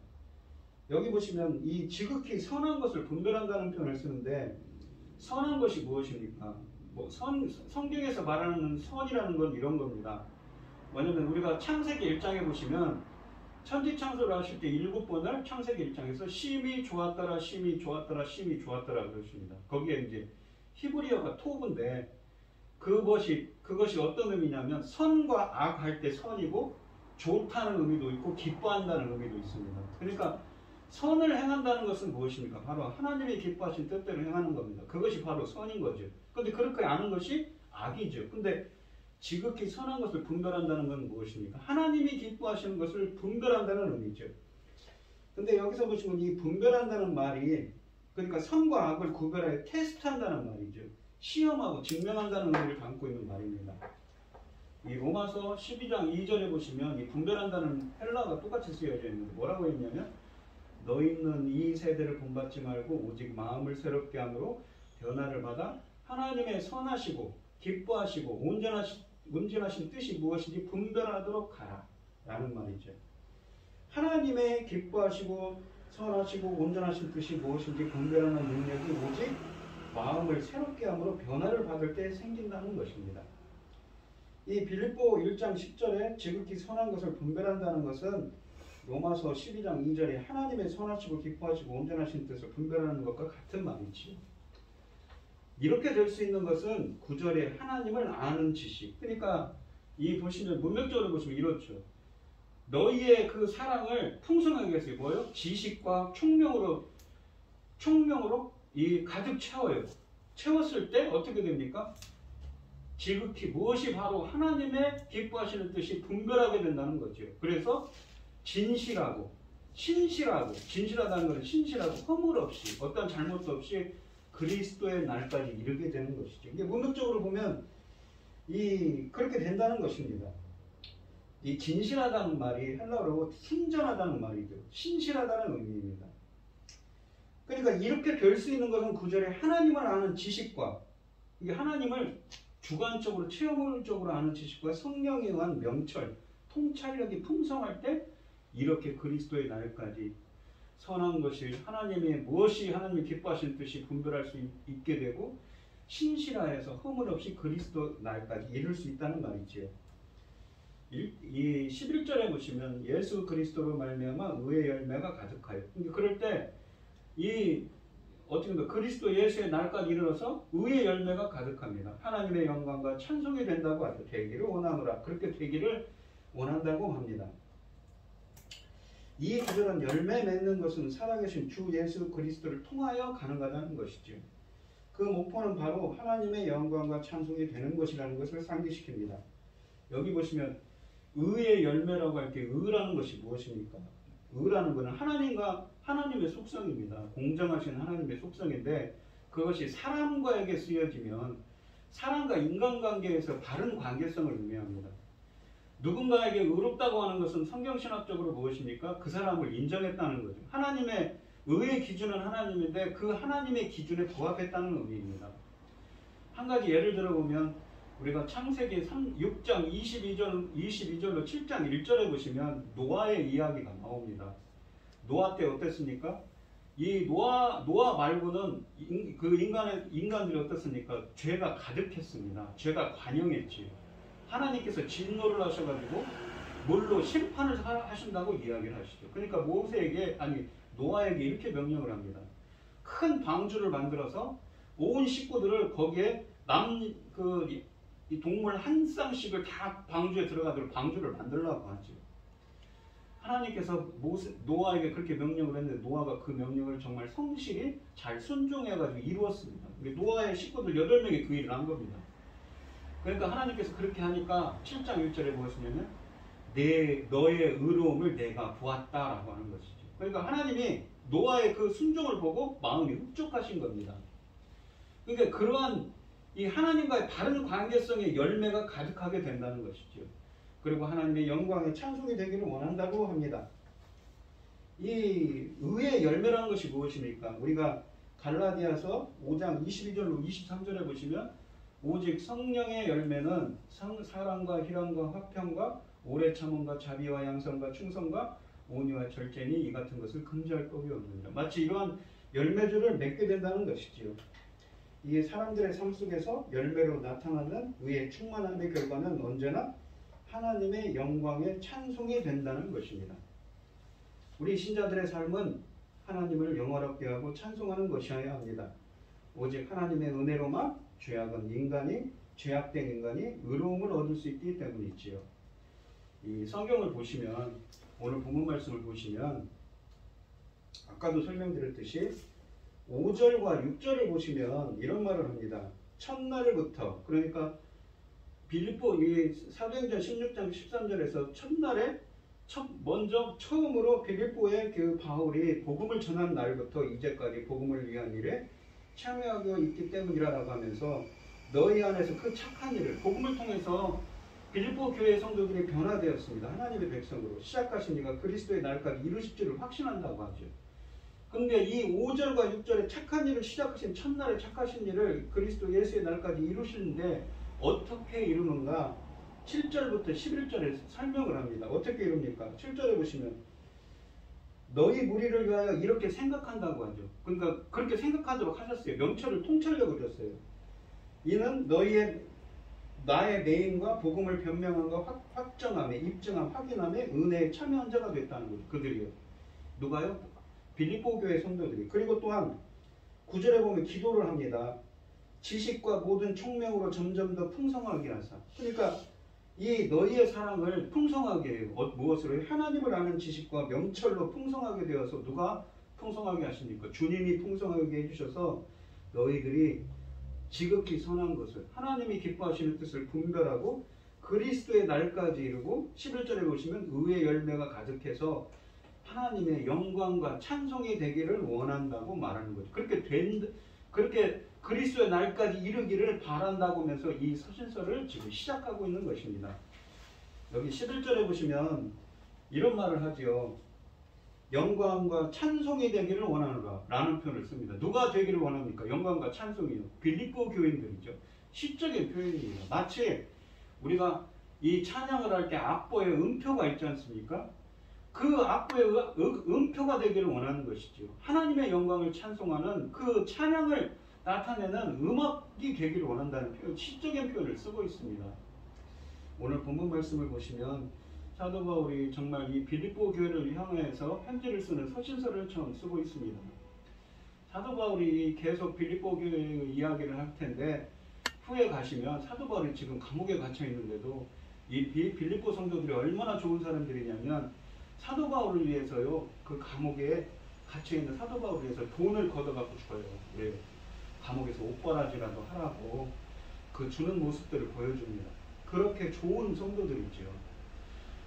여기 보시면 이 지극히 선한 것을 분별한다는 표현을 쓰는데 선한 것이 무엇입니까? 성경에서 말하는 선이라는 건 이런 겁니다. 뭐냐면 우리가 창세기 1장에 보시면 천지창조를 하실 때 7번을 창세기 1장에서 심히 좋았더라, 심히 좋았더라, 심히 좋았더라 그러십니다. 거기에 이제 히브리어가 토브인데 그것이 어떤 의미냐면 선과 악 할 때 선이고 좋다는 의미도 있고 기뻐한다는 의미도 있습니다. 그러니까 선을 행한다는 것은 무엇입니까? 바로 하나님이 기뻐하신 뜻대로 행하는 겁니다. 그것이 바로 선인 거죠. 근데 그렇게 아는 것이 악이죠. 근데 지극히 선한 것을 분별한다는 건 무엇입니까? 하나님이 기뻐하시는 것을 분별한다는 의미죠. 근데 여기서 보시면 이 분별한다는 말이 그러니까 선과 악을 구별하여 테스트한다는 말이죠. 시험하고 증명한다는 의미를 담고 있는 말입니다. 이 로마서 12장 2절에 보시면 이 분별한다는 헬라어가 똑같이 쓰여져 있는데 뭐라고 했냐면 너희는 이 세대를 본받지 말고 오직 마음을 새롭게 함으로 변화를 받아 하나님의 선하시고 기뻐하시고 온전하신 뜻이 무엇인지 분별하도록 하라 라는 말이죠. 하나님의 기뻐하시고 선하시고 온전하신 뜻이 무엇인지 분별하는 능력이 오직 마음을 새롭게 함으로 변화를 받을 때 생긴다는 것입니다. 이 빌립보 1장 10절에 지극히 선한 것을 분별한다는 것은 로마서 12장 2절에 하나님의 선하시고 기뻐하시고 온전하신 뜻을 분별하는 것과 같은 말이지요. 이렇게 될 수 있는 것은 9절에 하나님을 아는 지식. 그러니까 이 보시면 문맥적으로 보시면 이렇죠. 너희의 그 사랑을 풍성하게 해서 뭐예요? 지식과 총명으로 이 가득 채워요. 채웠을 때 어떻게 됩니까? 지극히 무엇이 바로 하나님의 기뻐하시는 뜻이 분별하게 된다는 거죠. 그래서 진실하고 신실하고 진실하다는 것은 신실하고 허물 없이 어떤 잘못도 없이 그리스도의 날까지 이르게 되는 것이죠. 이게 문맥적으로 보면 그렇게 된다는 것입니다. 이 진실하다는 말이 헬라어로 순전하다는 말이죠. 신실하다는 의미입니다. 그러니까 이렇게 될 수 있는 것은 9절에 하나님을 아는 지식과 이게 하나님을 주관적으로 체험적으로 아는 지식과 성령에 의한 명철, 통찰력이 풍성할 때 이렇게 그리스도의 날까지 선한 것이 무엇이 하나님이 기뻐하시는 뜻이 분별할 수 있게 되고 신실하여서 허물 없이 그리스도 날까지 이룰 수 있다는 말이지요. 이 11절에 보시면 예수 그리스도로 말미암아 의의 열매가 가득하여. 그럴 때 어떻게 보면 그리스도 예수의 날까지 이르러서 의의 열매가 가득합니다. 하나님의 영광과 찬송이 된다고 하죠. 되기를 원하노라. 그렇게 되기를 원한다고 합니다. 이 구절은 열매 맺는 것은 살아계신 주 예수 그리스도를 통하여 가능하다는 것이죠. 그 목표는 바로 하나님의 영광과 찬송이 되는 것이라는 것을 상기시킵니다. 여기 보시면 의의 열매라고 할 때 의라는 것이 무엇입니까? 의라는 것은 하나님의 속성입니다. 공정하신 하나님의 속성인데 그것이 사람과에게 쓰여지면 사람과 인간관계에서 바른 관계성을 의미합니다. 누군가에게 의롭다고 하는 것은 성경신학적으로 무엇입니까? 그 사람을 인정했다는 거죠. 하나님의 의의 기준은 하나님인데 그 하나님의 기준에 부합했다는 의미입니다. 한 가지 예를 들어보면 우리가 창세기 6장 22절로 7장 1절에 보시면 노아의 이야기가 나옵니다. 노아 때 어땠습니까? 이 노아 말고는 그 인간들이 어떻습니까? 죄가 가득했습니다. 죄가 관영했지요. 하나님께서 진노를 하셔가지고 물로 심판을 하신다고 이야기를 하시죠. 그러니까 노아에게 이렇게 명령을 합니다. 큰 방주를 만들어서 온 식구들을 거기에 이 동물 한 쌍씩을 다 방주에 들어가도록 방주를 만들라고 하죠. 하나님께서 노아에게 그렇게 명령을 했는데 노아가 그 명령을 정말 성실히 잘 순종해가지고 이루었습니다. 노아의 식구들 8명이 그 일을 한 겁니다. 그러니까 하나님께서 그렇게 하니까 7장 1절에 무엇이냐면 너의 의로움을 내가 보았다라고 하는 것이죠. 그러니까 하나님이 노아의 그 순종을 보고 마음이 흡족하신 겁니다. 그러니까 그러한 이 하나님과의 바른 관계성의 열매가 가득하게 된다는 것이죠. 그리고 하나님의 영광의 찬송이 되기를 원한다고 합니다. 이 의의 열매라는 것이 무엇입니까? 우리가 갈라디아서 5장 22절로 23절에 보시면 오직 성령의 열매는 사랑과 희락과 화평과 오래 참음과 자비와 양선과 충성과 온유와 절제니 이 같은 것을 금지할 법이 없느니라. 마치 이러한 열매들을 맺게 된다는 것이지요. 이 사람들의 삶 속에서 열매로 나타나는 의의 충만함의 결과는 언제나 하나님의 영광의 찬송이 된다는 것입니다. 우리 신자들의 삶은 하나님을 영화롭게 하고 찬송하는 것이어야 합니다. 오직 하나님의 은혜로만 죄악된 인간이 의로움을 얻을 수 있기 때문이지요. 이 성경을 보시면, 오늘 본문 말씀을 보시면 아까도 설명드렸듯이 5절과 6절을 보시면 이런 말을 합니다. 첫날부터, 그러니까 빌립보 이 사도행전 16장 13절에서 첫날에 처음으로 빌립보에 그 바울이 복음을 전한 날부터 이제까지 복음을 위한 일에 참여하고 있기 때문이라고 하면서 너희 안에서 그 착한 일을 복음을 통해서 빌립보 교회 성도들이 변화되었습니다. 하나님의 백성으로 시작하신 이가 그리스도의 날까지 이루실 줄을 확신한다고 하죠. 근데 이 5절과 6절에 착한 일을 시작하신 첫날에 착하신 일을 그리스도 예수의 날까지 이루시는데 어떻게 이루는가? 7절부터 11절에 설명을 합니다. 어떻게 이룹니까? 7절에 보시면 너희 무리를 위하여 이렇게 생각한다고 하죠. 그러니까 그렇게 생각하도록 하셨어요. 명철을 통찰력을 줬어요. 이는 나의 매임과 복음을 변명함과 확정함에 입증함, 확인함에 은혜에 참여한 자가 됐다는 거죠. 그들이요. 누가요? 빌립보 교회 성도들이. 그리고 또한 9절에 보면 기도를 합니다. 지식과 모든 총명으로 점점 더 풍성하게 하사. 그러니까 이 너희의 사랑을 풍성하게 해요. 무엇으로? 하나님을 아는 지식과 명철로 풍성하게 되어서 누가 풍성하게 하십니까? 주님이 풍성하게 해주셔서 너희들이 지극히 선한 것을 하나님이 기뻐하시는 뜻을 분별하고 그리스도의 날까지 이루고 11절에 보시면 의의 열매가 가득해서 하나님의 영광과 찬송이 되기를 원한다고 말하는 거죠. 그렇게 그리스도의 날까지 이르기를 바란다고 하면서 이 서신서를 지금 시작하고 있는 것입니다. 여기 11절에 보시면 이런 말을 하지요. 영광과 찬송이 되기를 원하노라 라는 표현을 씁니다. 누가 되기를 원합니까? 영광과 찬송이요. 빌립보 교인들이죠. 시적인 표현이에요. 마치 우리가 이 찬양을 할 때 악보에 음표가 있지 않습니까? 그 악보의 음표가 되기를 원하는 것이죠. 하나님의 영광을 찬송하는 그 찬양을 나타내는 음악이 되기를 원한다는 표현, 시적인 표현을 쓰고 있습니다. 오늘 본문 말씀을 보시면 사도 바울이 정말 이 빌립보 교회를 향해서 편지를 쓰는 서신서를 처음 쓰고 있습니다. 사도 바울이 계속 빌립보 교회의 이야기를 할 텐데 후에 가시면 사도 바울이 지금 감옥에 갇혀 있는데도 이 빌립보 성도들이 얼마나 좋은 사람들이냐면 사도 바울을 위해서요, 그 감옥에 갇혀 있는 사도 바울을 위해서 돈을 걷어갖고 줘요. 예. 감옥에서 옷바라지라도 하라고 그 주는 모습들을 보여줍니다. 그렇게 좋은 성도들이죠.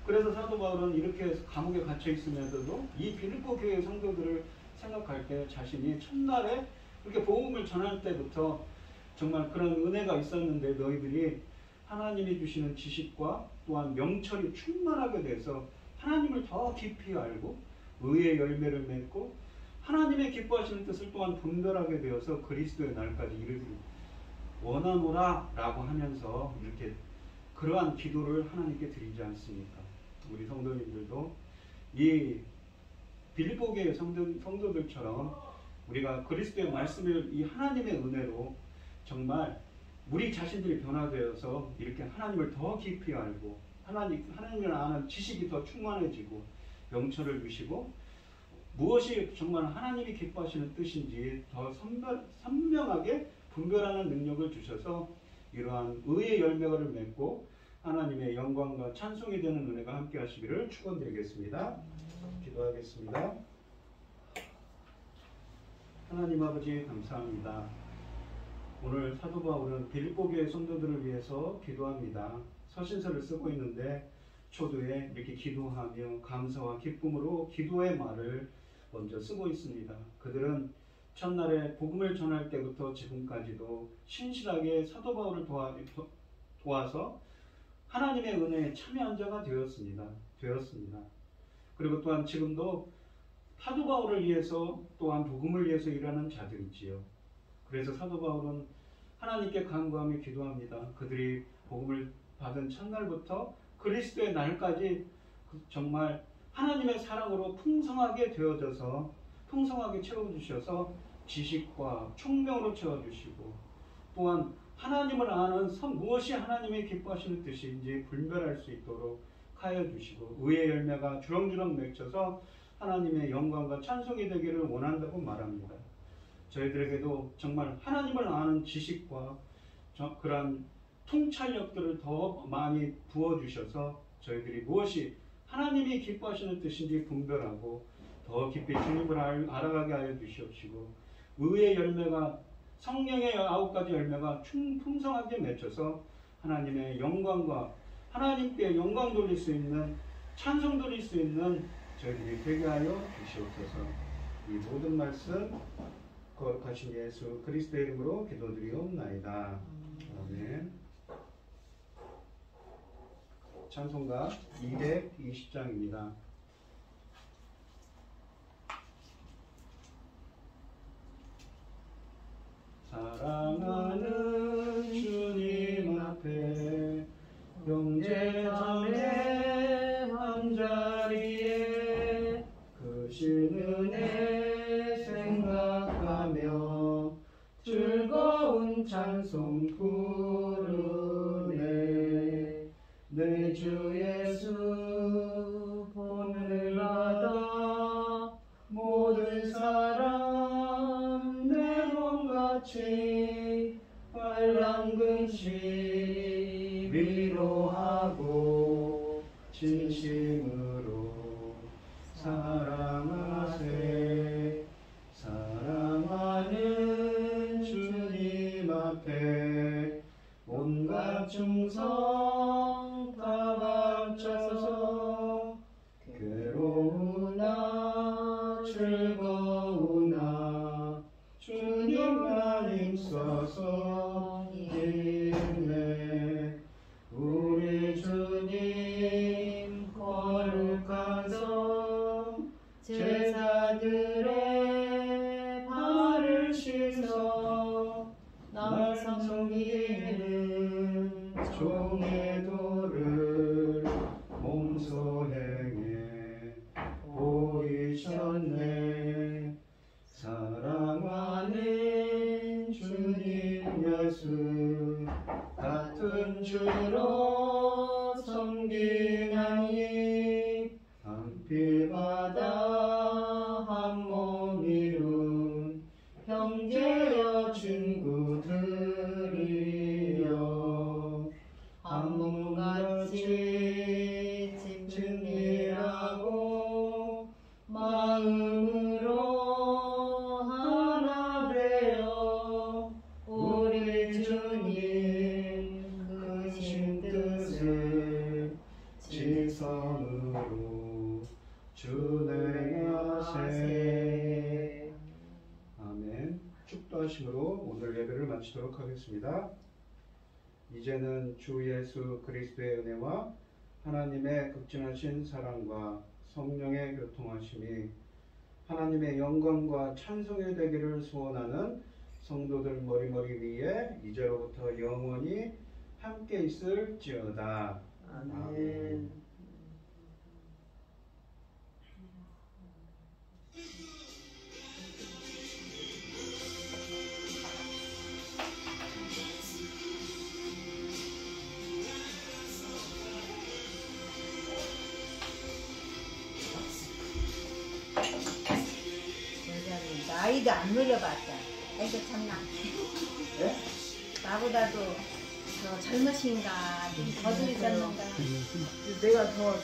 그래서 사도 바울은 이렇게 감옥에 갇혀 있으면서도 이 빌립보 교회 성도들을 생각할 때 자신이 첫날에 그렇게 복음을 전할 때부터 정말 그런 은혜가 있었는데 너희들이 하나님이 주시는 지식과 또한 명철이 충만하게 돼서 하나님을 더 깊이 알고 의의 열매를 맺고 하나님의 기뻐하시는 뜻을 또한 분별하게 되어서 그리스도의 날까지 이르기를 원하노라 라고 하면서 이렇게 그러한 기도를 하나님께 드리지 않습니까? 우리 성도님들도 이 빌립보 교회 성도들처럼 우리가 그리스도의 말씀을 이 하나님의 은혜로 정말 우리 자신들이 변화되어서 이렇게 하나님을 더 깊이 알고 하나님을 아는 지식이 더 충만해지고 명철을 주시고 무엇이 정말 하나님이 기뻐하시는 뜻인지 더 선명하게 분별하는 능력을 주셔서 이러한 의의 열매를 맺고 하나님의 영광과 찬송이 되는 은혜가 함께 하시기를 축원드리겠습니다. 기도하겠습니다. 하나님 아버지 감사합니다. 오늘 사도 바울은 빌립보 교회 성도들을 위해서 기도합니다. 서신서를 쓰고 있는데 초도에 이렇게 기도하며 감사와 기쁨으로 기도의 말을 먼저 쓰고 있습니다. 그들은 첫날에 복음을 전할 때부터 지금까지도 신실하게 사도 바울을 도와서 하나님의 은혜에 참여한 자가 되었습니다. 그리고 또한 지금도 사도 바울을 위해서 또한 복음을 위해서 일하는 자들이지요. 그래서 사도 바울은 하나님께 간구하며 기도합니다. 그들이 복음을 받은 첫날부터 그리스도의 날까지 정말 하나님의 사랑으로 풍성하게 되어져서 풍성하게 채워주셔서 지식과 총명으로 채워주시고 또한 하나님을 아는 무엇이 하나님의 기뻐하시는 뜻인지 분별할 수 있도록 하여 주시고 의의 열매가 주렁주렁 맺혀서 하나님의 영광과 찬송이 되기를 원한다고 말합니다. 저희들에게도 정말 하나님을 아는 지식과 그러한 통찰력들을 더 많이 부어주셔서 저희들이 무엇이 하나님이 기뻐하시는 뜻인지 분별하고 더 깊이 주님을 알아가게 하여 주시옵시고 의의 열매가 성령의 9가지 열매가 풍성하게 맺혀서 하나님의 영광과 하나님께 영광 돌릴 수 있는 찬송 돌릴 수 있는 저희들이 되게 하여 주시옵소서. 이 모든 말씀 거룩하신 예수 그리스도의 이름으로 기도드리옵나이다. 아멘. 찬송가 220장입니다. 사랑하는 주님 앞에 형제자매 한자리에 크신 은혜 생각하며 즐거운 찬송 부르네. 내 주 예수 본을 받아 모든 사람 내 몸같이 빨랑 근심 위로하고 진심으로 사랑하세. 사랑하는 주님 앞에 온갖 충성 다 바쳐서 괴로우나 즐거우나 주님만 힘써서 힘내. 우리 주님 거룩한 성 제자들의 발을 씻어 날 섬기는 종의 도를 몸소 행해 보이셨네. 사랑하는 주님 예수 같은 주로 섬기나니 한 피 바다 한 몸 이룬 형제여 친구들이여 한 몸같이 친밀하고 마음으로 하나 되어 우리 주님 크신 뜻을 지성으로 준행하세. 아멘. 축도하심으로 오늘 예배를 마치도록 하겠습니다. 이제는 주 예수 그리스도의 은혜와 하나님의 극진하신 사랑과 성령의 교통하심이 하나님의 영광과 찬송이 되기를 소원하는 성도들 머리머리 위에 이제로부터 영원히 함께 있을지어다. 아멘. 나이도 안 물려봤다. 아이고 참나. 네? 나보다도 더 젊으신가, 좀 더 들으셨는가. 내가 더